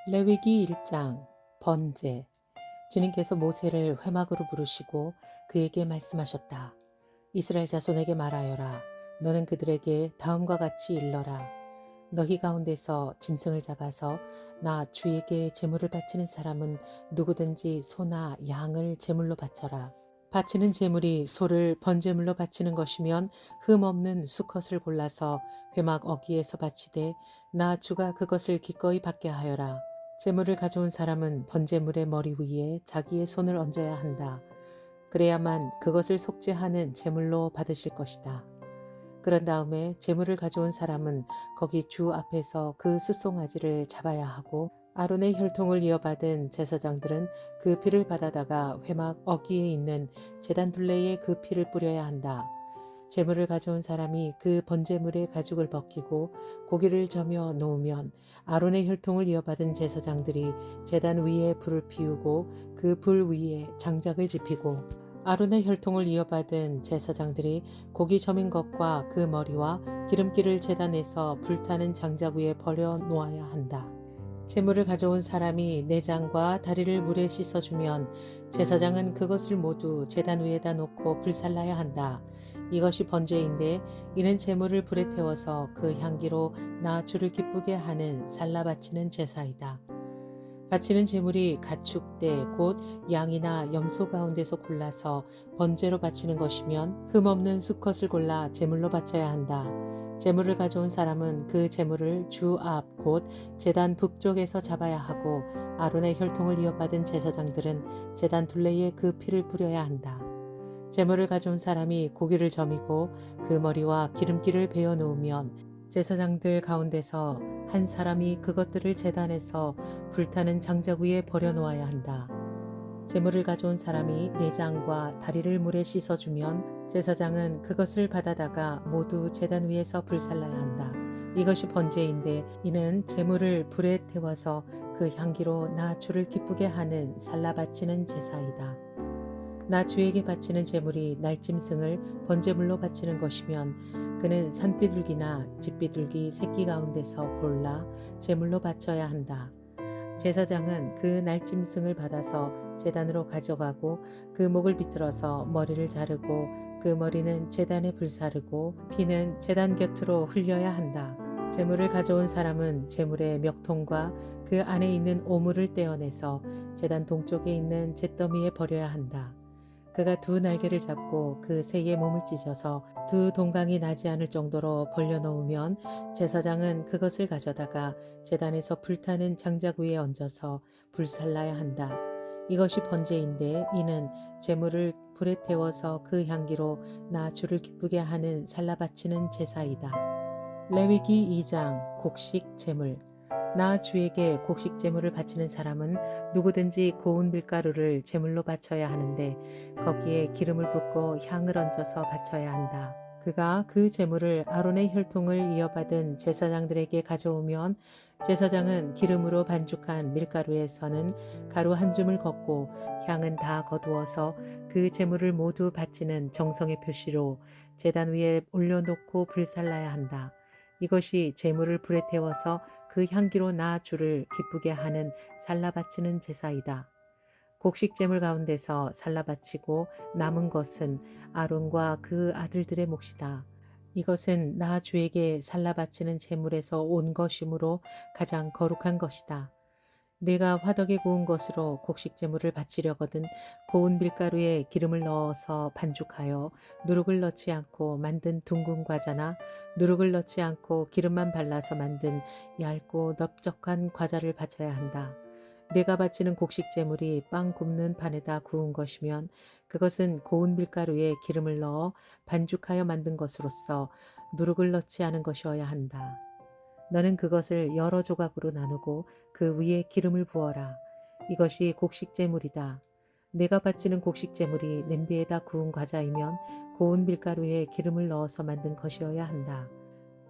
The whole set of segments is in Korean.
레위기 1장 번제. 주님께서 모세를 회막으로 부르시고 그에게 말씀하셨다. 이스라엘 자손에게 말하여라. 너는 그들에게 다음과 같이 일러라. 너희 가운데서 짐승을 잡아서 나 주에게 제물을 바치는 사람은 누구든지 소나 양을 제물로 바쳐라. 바치는 제물이 소를 번제물로 바치는 것이면 흠없는 수컷을 골라서 회막 어귀에서 바치되 나 주가 그것을 기꺼이 받게 하여라. 제물을 가져온 사람은 번제물의 머리 위에 자기의 손을 얹어야 한다. 그래야만 그것을 속죄하는 제물로 받으실 것이다. 그런 다음에 제물을 가져온 사람은 거기 주 앞에서 그 숫송아지를 잡아야 하고 아론의 혈통을 이어받은 제사장들은 그 피를 받아다가 회막 어귀에 있는 제단 둘레에 그 피를 뿌려야 한다. 제물을 가져온 사람이 그 번제물의 가죽을 벗기고 고기를 저며 놓으면 아론의 혈통을 이어받은 제사장들이 제단 위에 불을 피우고 그 불 위에 장작을 지피고 아론의 혈통을 이어받은 제사장들이 고기 저민 것과 그 머리와 기름기를 제단에서 불타는 장작 위에 버려 놓아야 한다. 제물을 가져온 사람이 내장과 다리를 물에 씻어주면 제사장은 그것을 모두 제단 위에다 놓고 불살라야 한다. 이것이 번제인데 이는 제물을 불에 태워서 그 향기로 나 주를 기쁘게 하는 살라 바치는 제사이다. 바치는 제물이 가축대 곧 양이나 염소 가운데서 골라서 번제로 바치는 것이면 흠없는 수컷을 골라 제물로 바쳐야 한다. 제물을 가져온 사람은 그 제물을 주 앞 곧 제단 북쪽에서 잡아야 하고 아론의 혈통을 이어받은 제사장들은 제단 둘레에 그 피를 뿌려야 한다. 제물을 가져온 사람이 고기를 저미고 그 머리와 기름기를 베어 놓으면 제사장들 가운데서 한 사람이 그것들을 제단에서 불타는 장작 위에 버려 놓아야 한다. 제물을 가져온 사람이 내장과 다리를 물에 씻어주면 제사장은 그것을 받아다가 모두 제단 위에서 불살라야 한다. 이것이 번제인데 이는 제물을 불에 태워서 그 향기로 나 주를 기쁘게 하는 살라 바치는 제사이다. 나 주에게 바치는 제물이 날짐승을 번제물로 바치는 것이면 그는 산비둘기나 집비둘기 새끼 가운데서 골라 제물로 바쳐야 한다. 제사장은 그 날짐승을 받아서 제단으로 가져가고 그 목을 비틀어서 머리를 자르고 그 머리는 제단에 불사르고 피는 제단 곁으로 흘려야 한다. 제물을 가져온 사람은 제물의 명통과 그 안에 있는 오물을 떼어내서 제단 동쪽에 있는 잿더미에 버려야 한다. 그가 두 날개를 잡고 그 새의 몸을 찢어서 두 동강이 나지 않을 정도로 벌려놓으면 제사장은 그것을 가져다가 제단에서 불타는 장작 위에 얹어서 불살라야 한다. 이것이 번제인데 이는 제물을 불에 태워서 그 향기로 나 주를 기쁘게 하는 살라 바치는 제사이다. 레위기 2장 곡식 제물. 나 주에게 곡식 제물을 바치는 사람은 누구든지 고운 밀가루를 제물로 바쳐야 하는데 거기에 기름을 붓고 향을 얹어서 바쳐야 한다. 그가 그 제물을 아론의 혈통을 이어받은 제사장들에게 가져오면 제사장은 기름으로 반죽한 밀가루에서는 가루 한 줌을 걷고 향은 다 거두어서 그 제물을 모두 바치는 정성의 표시로 제단 위에 올려놓고 불살라야 한다. 이것이 제물을 불에 태워서 그 향기로 나 주를 기쁘게 하는 살라 바치는 제사이다. 곡식 제물 가운데서 살라 바치고 남은 것은 아론과 그 아들들의 몫이다. 이것은 나 주에게 살라 바치는 제물에서 온 것이므로 가장 거룩한 것이다. 내가 화덕에 구운 것으로 곡식 제물을 바치려거든 고운 밀가루에 기름을 넣어서 반죽하여 누룩을 넣지 않고 만든 둥근 과자나 누룩을 넣지 않고 기름만 발라서 만든 얇고 넓적한 과자를 바쳐야 한다. 내가 바치는 곡식 제물이 빵 굽는 판에다 구운 것이면 그것은 고운 밀가루에 기름을 넣어 반죽하여 만든 것으로서 누룩을 넣지 않은 것이어야 한다. 너는 그것을 여러 조각으로 나누고 그 위에 기름을 부어라. 이것이 곡식제물이다. 내가 바치는 곡식제물이 냄비에다 구운 과자이면 고운 밀가루에 기름을 넣어서 만든 것이어야 한다.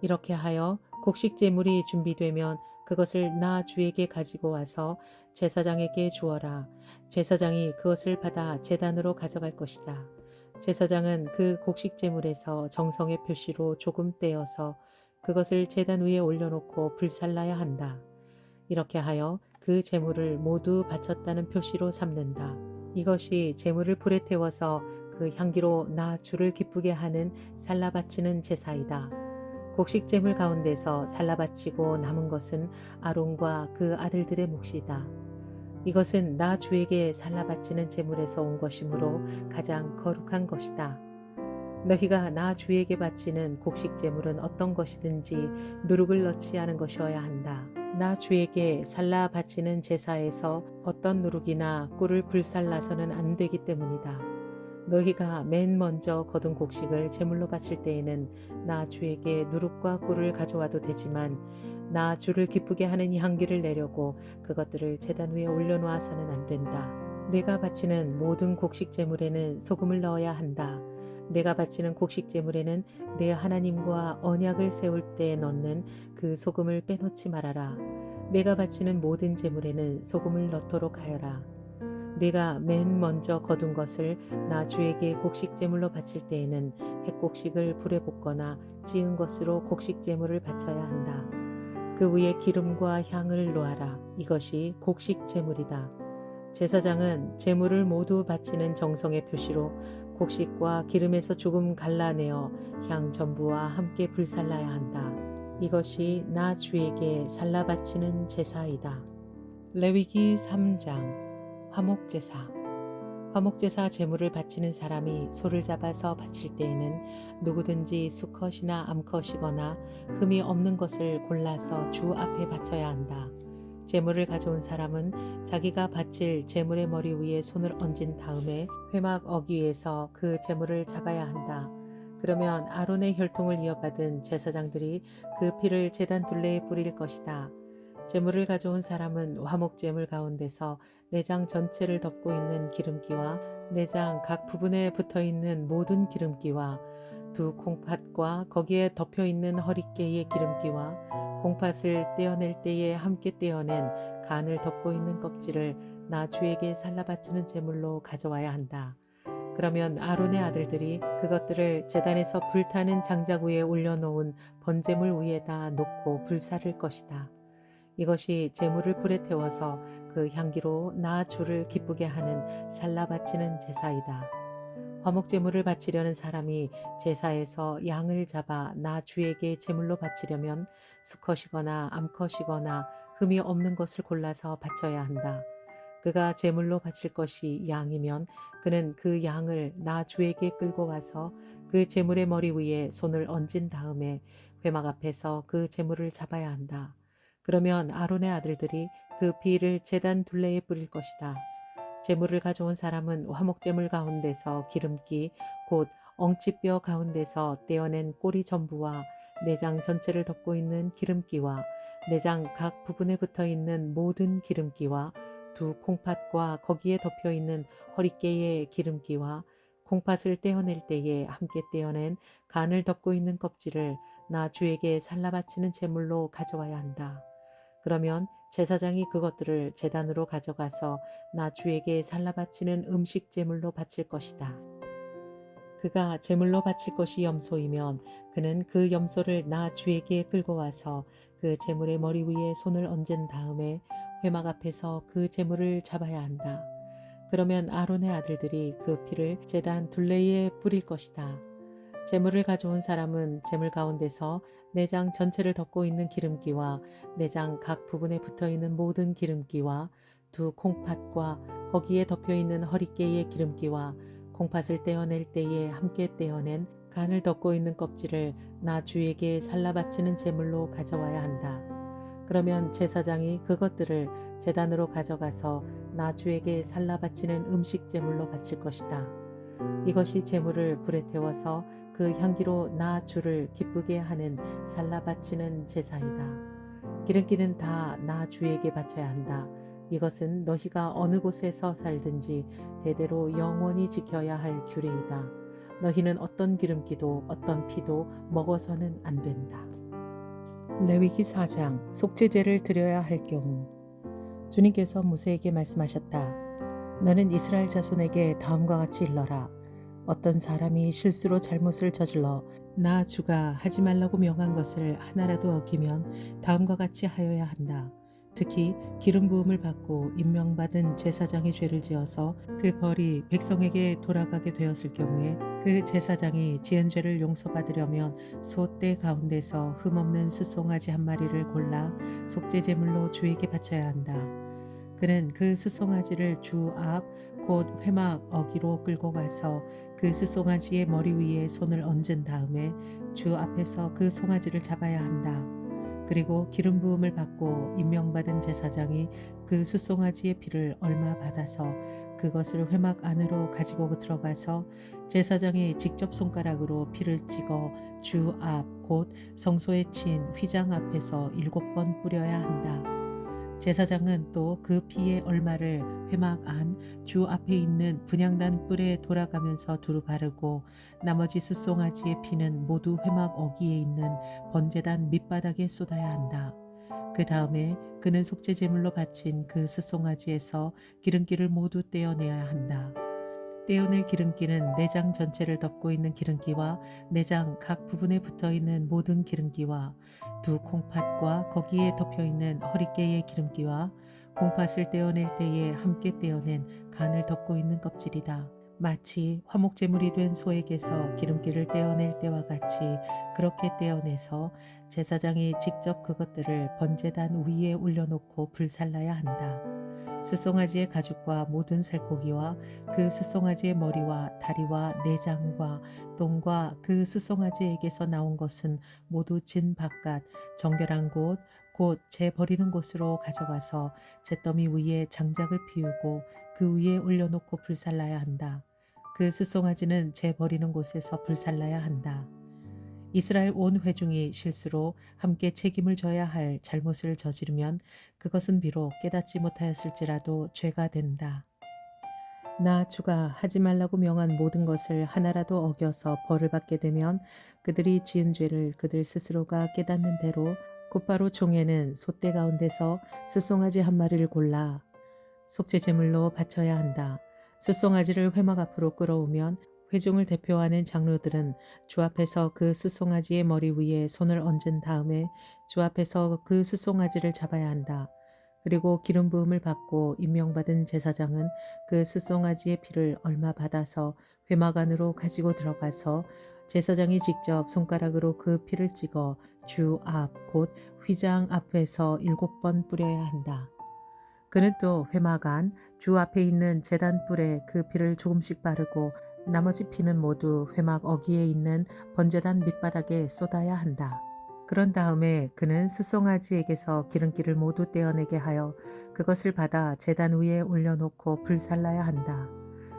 이렇게 하여 곡식제물이 준비되면 그것을 나 주에게 가지고 와서 제사장에게 주어라. 제사장이 그것을 받아 제단으로 가져갈 것이다. 제사장은 그 곡식제물에서 정성의 표시로 조금 떼어서 그것을 제단 위에 올려놓고 불살라야 한다. 이렇게 하여 그 제물을 모두 바쳤다는 표시로 삼는다. 이것이 제물을 불에 태워서 그 향기로 나 주를 기쁘게 하는 살라 바치는 제사이다. 곡식 제물 가운데서 살라 바치고 남은 것은 아론과 그 아들들의 몫이다. 이것은 나 주에게 살라 바치는 제물에서 온 것이므로 가장 거룩한 것이다. 너희가 나 주에게 바치는 곡식 제물은 어떤 것이든지 누룩을 넣지 않은 것이어야 한다. 나 주에게 살라 바치는 제사에서 어떤 누룩이나 꿀을 불살라서는 안 되기 때문이다. 너희가 맨 먼저 거둔 곡식을 제물로 바칠 때에는 나 주에게 누룩과 꿀을 가져와도 되지만 나 주를 기쁘게 하는 향기를 내려고 그것들을 제단 위에 올려놓아서는 안 된다. 내가 바치는 모든 곡식 제물에는 소금을 넣어야 한다. 내가 바치는 곡식 제물에는 내 하나님과 언약을 세울 때 넣는 그 소금을 빼놓지 말아라. 내가 바치는 모든 제물에는 소금을 넣도록 하여라. 내가 맨 먼저 거둔 것을 나 주에게 곡식 제물로 바칠 때에는 핵곡식을 불에 볶거나 찌은 것으로 곡식 제물을 바쳐야 한다. 그 위에 기름과 향을 놓아라. 이것이 곡식 제물이다. 제사장은 제물을 모두 바치는 정성의 표시로 곡식과 기름에서 조금 갈라내어 향 전부와 함께 불살라야 한다. 이것이 나 주에게 살라 바치는 제사이다. 레위기 3장 화목제사. 화목제사 제물을 바치는 사람이 소를 잡아서 바칠 때에는 누구든지 수컷이나 암컷이거나 흠이 없는 것을 골라서 주 앞에 바쳐야 한다. 제물을 가져온 사람은 자기가 바칠 제물의 머리 위에 손을 얹은 다음에 회막 어귀에서 그 제물을 잡아야 한다. 그러면 아론의 혈통을 이어받은 제사장들이 그 피를 제단 둘레에 뿌릴 것이다. 제물을 가져온 사람은 화목제물 가운데서 내장 전체를 덮고 있는 기름기와 내장 각 부분에 붙어있는 모든 기름기와 두 콩팥과 거기에 덮여있는 허리깨의 기름기와 콩팥을 떼어낼 때에 함께 떼어낸 간을 덮고 있는 껍질을 나 주에게 살라 바치는 제물로 가져와야 한다. 그러면 아론의 아들들이 그것들을 제단에서 불타는 장작 위에 올려놓은 번제물 위에다 놓고 불사를 것이다. 이것이 제물을 불에 태워서 그 향기로 나 주를 기쁘게 하는 살라 바치는 제사이다. 화목제물을 바치려는 사람이 제사에서 양을 잡아 나 주에게 제물로 바치려면 수컷이거나 암컷이거나 흠이 없는 것을 골라서 바쳐야 한다. 그가 제물로 바칠 것이 양이면 그는 그 양을 나 주에게 끌고 와서 그 제물의 머리 위에 손을 얹은 다음에 회막 앞에서 그 제물을 잡아야 한다. 그러면 아론의 아들들이 그 피를 제단 둘레에 뿌릴 것이다. 제물을 가져온 사람은 화목제물 가운데서 기름기 곧 엉치뼈 가운데서 떼어낸 꼬리 전부와 내장 전체를 덮고 있는 기름기와 내장 각 부분에 붙어있는 모든 기름기와 두 콩팥과 거기에 덮여있는 허리깨의 기름기와 콩팥을 떼어낼 때에 함께 떼어낸 간을 덮고 있는 껍질을 나 주에게 살라 바치는 제물로 가져와야 한다. 그러면 제사장이 그것들을 제단으로 가져가서 나 주에게 살라 바치는 음식 제물로 바칠 것이다. 그가 제물로 바칠 것이 염소이면 그는 그 염소를 나 주에게 끌고 와서 그 제물의 머리 위에 손을 얹은 다음에 회막 앞에서 그 제물을 잡아야 한다. 그러면 아론의 아들들이 그 피를 제단 둘레에 뿌릴 것이다. 제물을 가져온 사람은 제물 가운데서 내장 전체를 덮고 있는 기름기와 내장 각 부분에 붙어있는 모든 기름기와 두 콩팥과 거기에 덮여있는 허리깨의 기름기와 콩팥을 떼어낼 때에 함께 떼어낸 간을 덮고 있는 껍질을 나 주에게 살라 바치는 제물로 가져와야 한다. 그러면 제사장이 그것들을 제단으로 가져가서 나 주에게 살라 바치는 음식 제물로 바칠 것이다. 이것이 제물을 불에 태워서 그 향기로 나 주를 기쁘게 하는 살라 바치는 제사이다. 기름기는 다 나 주에게 바쳐야 한다. 이것은 너희가 어느 곳에서 살든지 대대로 영원히 지켜야 할 규례이다. 너희는 어떤 기름기도 어떤 피도 먹어서는 안 된다. 레위기 4장 속죄제를 드려야 할 경우 주님께서 모세에게 말씀하셨다. 너는 이스라엘 자손에게 다음과 같이 일러라. 어떤 사람이 실수로 잘못을 저질러 나 주가 하지 말라고 명한 것을 하나라도 어기면 다음과 같이 하여야 한다. 특히 기름 부음을 받고 임명받은 제사장이 죄를 지어서 그 벌이 백성에게 돌아가게 되었을 경우에 그 제사장이 지은 죄를 용서받으려면 소떼 가운데서 흠없는 숫송아지 한 마리를 골라 속죄 제물로 주에게 바쳐야 한다. 그는 그 숫송아지를 주 앞 곧 회막 어기로 끌고 가서 그 숫송아지의 머리 위에 손을 얹은 다음에 주 앞에서 그 송아지를 잡아야 한다. 그리고 기름 부음을 받고 임명받은 제사장이 그 숫송아지의 피를 얼마 받아서 그것을 회막 안으로 가지고 들어가서 제사장이 직접 손가락으로 피를 찍어 주 앞 곧 성소에 친 휘장 앞에서 7번 뿌려야 한다. 제사장은 또 그 피의 얼마를 회막 안 주 앞에 있는 분향단 뿔에 돌아가면서 두루 바르고 나머지 숫송아지의 피는 모두 회막 어기에 있는 번제단 밑바닥에 쏟아야 한다. 그 다음에 그는 속죄 제물로 바친 그 숫송아지에서 기름기를 모두 떼어내야 한다. 떼어낼 기름기는 내장 전체를 덮고 있는 기름기와 내장 각 부분에 붙어 있는 모든 기름기와 두 콩팥과 거기에 덮여 있는 허리깨의 기름기와 콩팥을 떼어낼 때에 함께 떼어낸 간을 덮고 있는 껍질이다. 마치 화목제물이 된 소에게서 기름기를 떼어낼 때와 같이 그렇게 떼어내서 제사장이 직접 그것들을 번제단 위에 올려놓고 불살라야 한다. 숫송아지의 가죽과 모든 살코기와 그 숫송아지의 머리와 다리와 내장과 똥과 그 숫송아지에게서 나온 것은 모두 진 바깥 정결한 곳 곧 재 버리는 곳으로 가져가서 잿더미 위에 장작을 피우고 그 위에 올려놓고 불살라야 한다. 그 숫송아지는 재 버리는 곳에서 불살라야 한다. 이스라엘 온 회중이 실수로 함께 책임을 져야 할 잘못을 저지르면 그것은 비록 깨닫지 못하였을지라도 죄가 된다. 나 주가 하지 말라고 명한 모든 것을 하나라도 어겨서 벌을 받게 되면 그들이 지은 죄를 그들 스스로가 깨닫는 대로 곧바로 종에는 소떼 가운데서 숫송아지 한 마리를 골라 속죄 제물로 바쳐야 한다. 숫송아지를 회막 앞으로 끌어오면 회중을 대표하는 장로들은 주 앞에서 그 숫송아지의 머리 위에 손을 얹은 다음에 주 앞에서 그 숫송아지를 잡아야 한다. 그리고 기름 부음을 받고 임명받은 제사장은 그 숫송아지의 피를 얼마 받아서 회막 안으로 가지고 들어가서 제사장이 직접 손가락으로 그 피를 찍어 주 앞 곧 휘장 앞에서 7번 뿌려야 한다. 그는 또 회막 안 주 앞에 있는 제단 뿔에 그 피를 조금씩 바르고 나머지 피는 모두 회막 어기에 있는 번제단 밑바닥에 쏟아야 한다. 그런 다음에 그는 숫송아지에게서 기름기를 모두 떼어내게 하여 그것을 받아 제단 위에 올려놓고 불살라야 한다.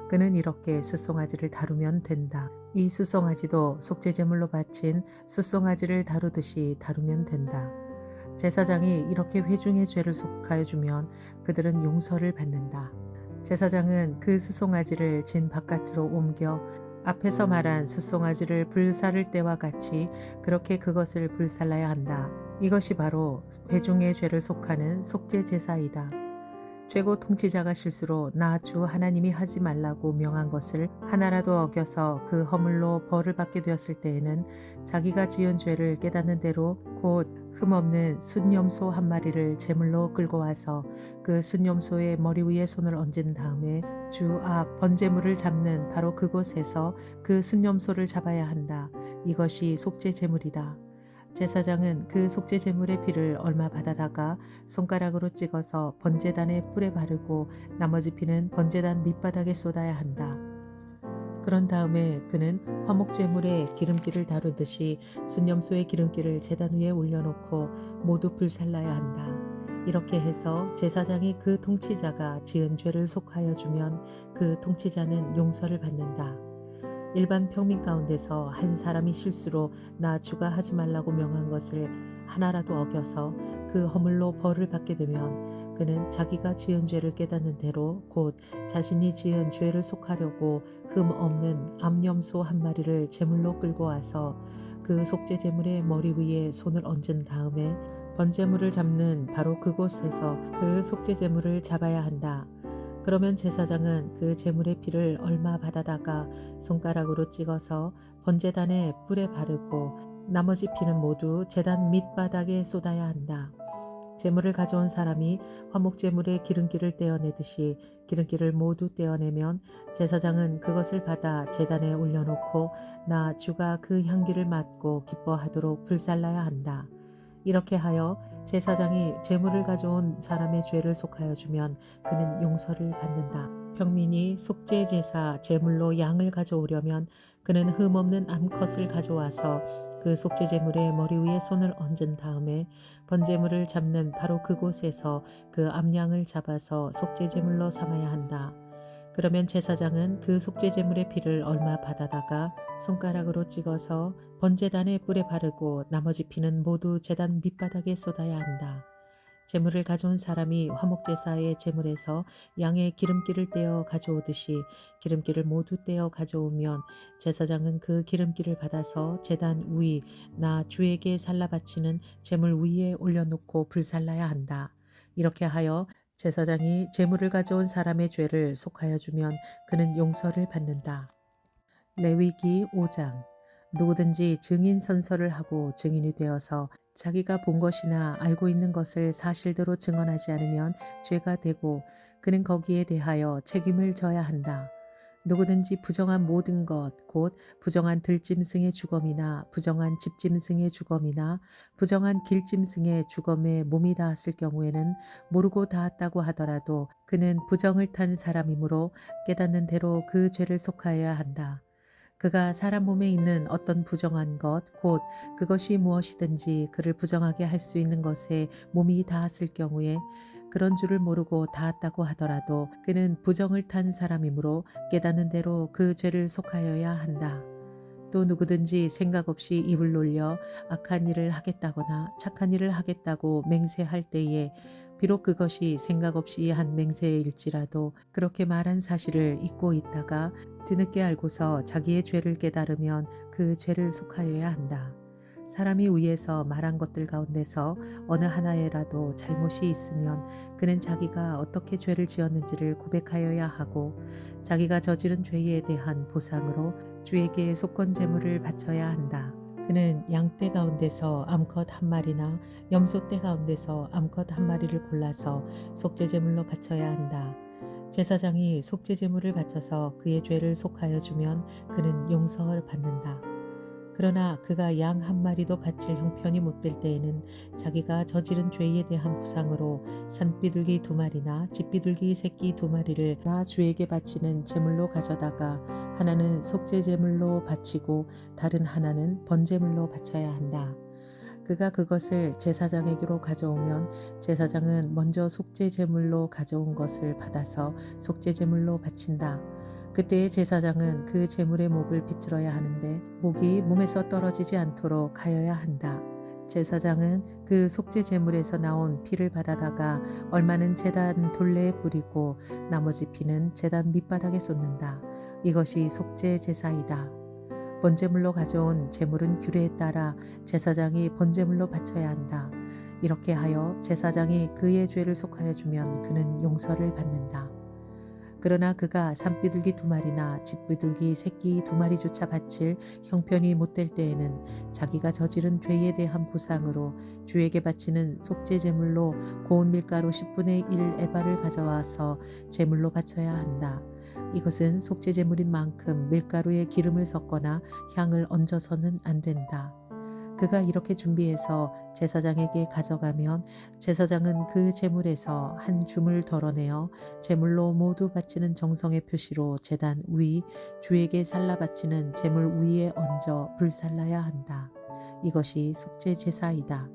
그는 이렇게 숫송아지를 다루면 된다. 이 숫송아지도 속죄제물로 바친 숫송아지를 다루듯이 다루면 된다. 제사장이 이렇게 회중의 죄를 속하여 주면 그들은 용서를 받는다. 제사장은 그 숫송아지를 진 바깥으로 옮겨 앞에서 말한 숫송아지를 불살을 때와 같이 그렇게 그것을 불살라야 한다. 이것이 바로 회중의 죄를 속하는 속죄 제사이다. 최고 통치자가 실수로 나 주 하나님이 하지 말라고 명한 것을 하나라도 어겨서 그 허물로 벌을 받게 되었을 때에는 자기가 지은 죄를 깨닫는 대로 곧 흠없는 순염소 한 마리를 제물로 끌고 와서 그 순염소의 머리 위에 손을 얹은 다음에 주 앞 번제물을 잡는 바로 그곳에서 그 순염소를 잡아야 한다. 이것이 속죄 제물이다. 제사장은 그 속죄 제물의 피를 얼마 받아다가 손가락으로 찍어서 번제단의 뿔에 바르고 나머지 피는 번제단 밑바닥에 쏟아야 한다. 그런 다음에 그는 화목 제물의 기름기를 다루듯이 순염소의 기름기를 제단 위에 올려놓고 모두 불살라야 한다. 이렇게 해서 제사장이 그 통치자가 지은 죄를 속하여 주면 그 통치자는 용서를 받는다. 일반 평민 가운데서 한 사람이 실수로 나 주가 하지 말라고 명한 것을 하나라도 어겨서 그 허물로 벌을 받게 되면 그는 자기가 지은 죄를 깨닫는 대로 곧 자신이 지은 죄를 속하려고 흠 없는 암염소 한 마리를 제물로 끌고 와서 그 속죄 제물의 머리 위에 손을 얹은 다음에 번제물을 잡는 바로 그곳에서 그 속죄 제물을 잡아야 한다. 그러면 제사장은 그 제물의 피를 얼마 받아다가 손가락으로 찍어서 번제단의 뿔에 바르고 나머지 피는 모두 제단 밑바닥에 쏟아야 한다. 제물을 가져온 사람이 화목 제물의 기름기를 떼어내듯이 기름기를 모두 떼어내면 제사장은 그것을 받아 제단에 올려놓고 나 주가 그 향기를 맡고 기뻐하도록 불살라야 한다. 이렇게 하여 제사장이 제물을 가져온 사람의 죄를 속하여 주면 그는 용서를 받는다. 평민이 속죄 제사 제물로 양을 가져오려면 그는 흠없는 암컷을 가져와서 그 속죄 제물의 머리 위에 손을 얹은 다음에 번제물을 잡는 바로 그곳에서 그 암양을 잡아서 속죄 제물로 삼아야 한다. 그러면 제사장은 그 속죄 제물의 피를 얼마 받아다가 손가락으로 찍어서 번제단의 뿔에 바르고 나머지 피는 모두 제단 밑바닥에 쏟아야 한다. 제물을 가져온 사람이 화목제사의 제물에서 양의 기름기를 떼어 가져오듯이 기름기를 모두 떼어 가져오면 제사장은 그 기름기를 받아서 제단 위 나 주에게 살라 바치는 제물 위에 올려놓고 불살라야 한다. 이렇게 하여 제사장이 제물을 가져온 사람의 죄를 속하여 주면 그는 용서를 받는다. 레위기 5장. 누구든지 증인 선서를 하고 증인이 되어서 자기가 본 것이나 알고 있는 것을 사실대로 증언하지 않으면 죄가 되고 그는 거기에 대하여 책임을 져야 한다. 누구든지 부정한 모든 것, 곧 부정한 들짐승의 주검이나 부정한 집짐승의 주검이나 부정한 길짐승의 주검에 몸이 닿았을 경우에는 모르고 닿았다고 하더라도 그는 부정을 탄 사람이므로 깨닫는 대로 그 죄를 속하여야 한다. 그가 사람 몸에 있는 어떤 부정한 것, 곧 그것이 무엇이든지 그를 부정하게 할 수 있는 것에 몸이 닿았을 경우에 그런 줄을 모르고 닿았다고 하더라도 그는 부정을 탄 사람이므로 깨닫는 대로 그 죄를 속하여야 한다. 또 누구든지 생각 없이 입을 놀려 악한 일을 하겠다거나 착한 일을 하겠다고 맹세할 때에 비록 그것이 생각 없이 한 맹세일지라도 그렇게 말한 사실을 잊고 있다가 뒤늦게 알고서 자기의 죄를 깨달으면 그 죄를 속하여야 한다. 사람이 위에서 말한 것들 가운데서 어느 하나에라도 잘못이 있으면 그는 자기가 어떻게 죄를 지었는지를 고백하여야 하고 자기가 저지른 죄에 대한 보상으로 주에게 속건 제물을 바쳐야 한다. 그는 양떼 가운데서 암컷 한 마리나 염소떼 가운데서 암컷 한 마리를 골라서 속죄 제물로 바쳐야 한다. 제사장이 속죄 제물을 바쳐서 그의 죄를 속하여 주면 그는 용서를 받는다. 그러나 그가 양 한 마리도 바칠 형편이 못 될 때에는 자기가 저지른 죄에 대한 보상으로 산비둘기 2마리나 집비둘기 새끼 2마리를 나 주에게 바치는 제물로 가져다가 하나는 속죄 제물로 바치고 다른 하나는 번제물로 바쳐야 한다. 그가 그것을 제사장에게로 가져오면 제사장은 먼저 속죄 제물로 가져온 것을 받아서 속죄 제물로 바친다. 그때의 제사장은 그 제물의 목을 비틀어야 하는데 목이 몸에서 떨어지지 않도록 하여야 한다. 제사장은 그 속죄 제물에서 나온 피를 받아다가 얼마는 제단 둘레에 뿌리고 나머지 피는 제단 밑바닥에 쏟는다. 이것이 속죄 제사이다. 번제물로 가져온 제물은 규례에 따라 제사장이 번제물로 바쳐야 한다. 이렇게 하여 제사장이 그의 죄를 속하여 주면 그는 용서를 받는다. 그러나 그가 산비둘기 2마리나 집비둘기 새끼 2마리조차 바칠 형편이 못 될 때에는 자기가 저지른 죄에 대한 보상으로 주에게 바치는 속죄 제물로 고운 밀가루 10분의 1 에바를 가져와서 제물로 바쳐야 한다. 이것은 속죄 제물인 만큼 밀가루에 기름을 섞거나 향을 얹어서는 안 된다. 그가 이렇게 준비해서 제사장에게 가져가면 제사장은 그 제물에서 한 줌을 덜어내어 제물로 모두 바치는 정성의 표시로 제단 위 주에게 살라 바치는 제물 위에 얹어 불살라야 한다. 이것이 속죄 제사이다.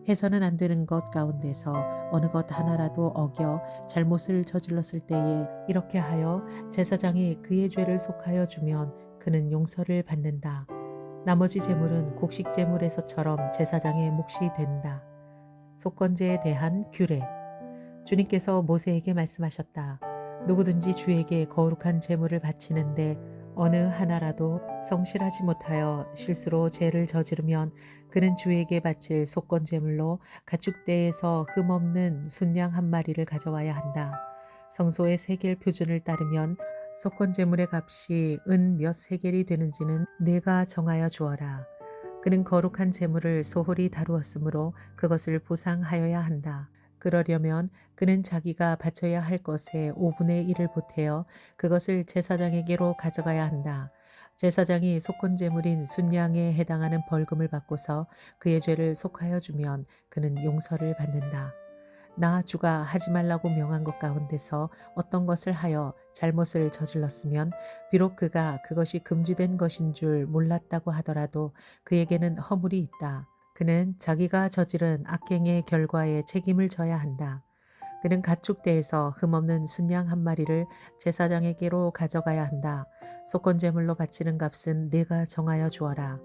해서는 안 되는 것 가운데서 어느 것 하나라도 어겨 잘못을 저질렀을 때에 이렇게 하여 제사장이 그의 죄를 속하여 주면 그는 용서를 받는다. 나머지 제물은 곡식 제물에서처럼 제사장의 몫이 된다. 속건제에 대한 규례. 주님께서 모세에게 말씀하셨다. 누구든지 주에게 거룩한 제물을 바치는데 어느 하나라도 성실하지 못하여 실수로 죄를 저지르면 그는 주에게 바칠 속건 제물로 가축대에서 흠없는 순양 한 마리를 가져와야 한다. 성소의 세겔 표준을 따르면 속건 제물의 값이 은 몇 세겔이 되는지는 내가 정하여 주어라. 그는 거룩한 재물을 소홀히 다루었으므로 그것을 보상하여야 한다. 그러려면 그는 자기가 바쳐야 할 것의 5분의 1을 보태어 그것을 제사장에게로 가져가야 한다. 제사장이 속건 제물인 순양에 해당하는 벌금을 받고서 그의 죄를 속하여 주면 그는 용서를 받는다. 나 주가 하지 말라고 명한 것 가운데서 어떤 것을 하여 잘못을 저질렀으면 비록 그가 그것이 금지된 것인 줄 몰랐다고 하더라도 그에게는 허물이 있다. 그는 자기가 저지른 악행의 결과에 책임을 져야 한다. 그는 가축대에서 흠없는 순양 한 마리를 제사장에게로 가져가야 한다. 속건제물로 바치는 값은 네가 정하여 주어라.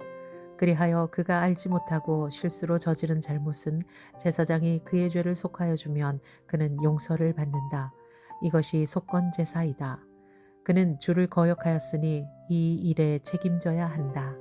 그리하여 그가 알지 못하고 실수로 저지른 잘못은 제사장이 그의 죄를 속하여 주면 그는 용서를 받는다. 이것이 속건제사이다. 그는 주를 거역하였으니 이 일에 책임져야 한다.